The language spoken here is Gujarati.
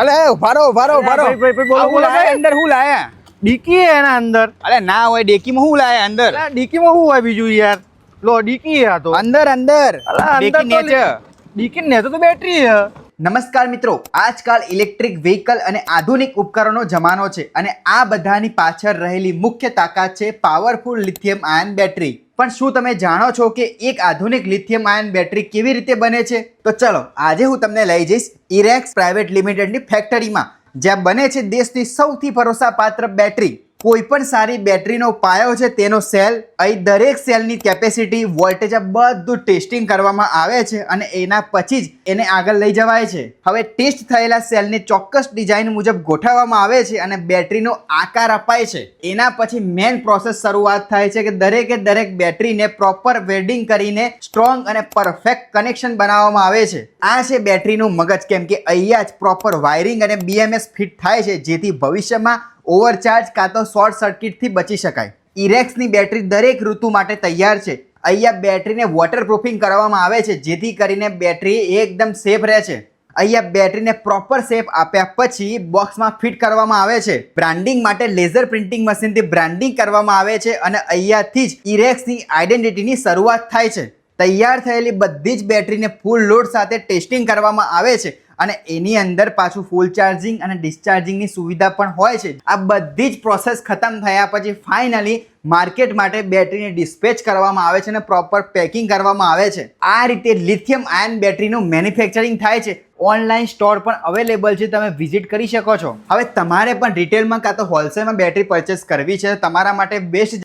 અલે ઉભારો ભાઈ, બોલો, આ હું બોલો, લાયા ભાઈ. અંદર હું લાયા ડીકી હે એના અંદર. અલે ના હોય ડેકીમાં હું લાયા અંદર અલા, ડીકીમાં શું હોય બીજું યાર? લો ડીકી હે આ તો. અંદર અલા, અંદર ડેકી તો નેચે ડીકી ને તો બેટરી હે. નમસ્કાર મિત્રો, આજકાલ ઇલેક્ટ્રિક વ્હીકલ અને આધુનિક ઉપકરણો જમાનો છે અને આ બધાની પાછળ રહેલી મુખ્ય તાકાત છે પાવરફુલ લિથિયમ આયન બેટરી. પણ શું તમે જાણો છો કે એક આધુનિક લિથિયમ આયન બેટરી કેવી રીતે બને છે? તો ચલો આજે હું તમને લઈ જઈશ ઇરેક્સ પ્રાઇવેટ લિમિટેડની ફેક્ટરીમાં, જ્યાં બને છે દેશની સૌથી ભરોસાપાત્ર બેટરી. કોઈ પણ સારી બેટરીનો પાયો છે તેનો સેલ. અહીં દરેક સેલની કેપેસિટી, વોલ્ટેજ બધું ટેસ્ટિંગ કરવામાં આવે છે અને એના પછી જ એને આગળ લઈ જવાય છે. હવે ટેસ્ટ થયેલા સેલને ચોક્કસ ડિઝાઇન મુજબ ગોઠવવામાં આવે છે અને બેટરીનો આકાર અપાય છે. એના પછી મેઇન પ્રોસેસ શરૂઆત થાય છે કે દરેકે દરેક બેટરીને પ્રોપર વેલ્ડિંગ કરીને સ્ટ્રોંગ અને પરફેક્ટ કનેક્શન બનાવવામાં આવે છે. આ છે બેટરીનું મગજ, કેમ કે અહીંયા જ પ્રોપર વાયરિંગ અને BMS ફિટ થાય છે, જેથી ભવિષ્યમાં ઓવરચાર્જ કાં તો શોર્ટ સર્કિટથી બચી શકાય. ઇરેક્સની બેટરી દરેક ઋતુ માટે તૈયાર છે. અહીંયા બેટરીને વોટરપ્રૂફિંગ કરવામાં આવે છે, જેથી કરીને બેટરી એકદમ સેફ રહે છે. અહીંયા બેટરીને પ્રોપર શેપ આપ્યા પછી બોક્સમાં ફિટ કરવામાં આવે છે. બ્રાન્ડિંગ માટે લેઝર પ્રિન્ટિંગ મશીનથી બ્રાન્ડિંગ કરવામાં આવે છે અને અહીંયાથી જ ઇરેક્સની આઈડેન્ટિટીની શરૂઆત થાય છે. તૈયાર થયેલી બધી જ બેટરીને ફૂલ લોડ સાથે ટેસ્ટિંગ કરવામાં આવે છે અને એની અંદર પાછું ફૂલ ચાર્જિંગ અને ડિસ્ચાર્જિંગની સુવિધા પણ હોય છે. આ બધી જ પ્રોસેસ ખતમ થયા પછી ફાઇનલી માર્કેટ માટે બેટરીને ડિસ્પેચ કરવામાં આવે છે અને પ્રોપર પેકિંગ કરવામાં આવે છે. આ રીતે લિથિયમ આયન બેટરીનું મેન્યુફેક્ચરિંગ થાય છે. ઓનલાઈન સ્ટોર પણ અવેલેબલ છે, તમે વિઝિટ કરી શકો છો. હવે તમારે પણ રિટેલમાં કાં તો હોલસેલમાં બેટરી પરચેસ કરવી છે, તમારા માટે બેસ્ટ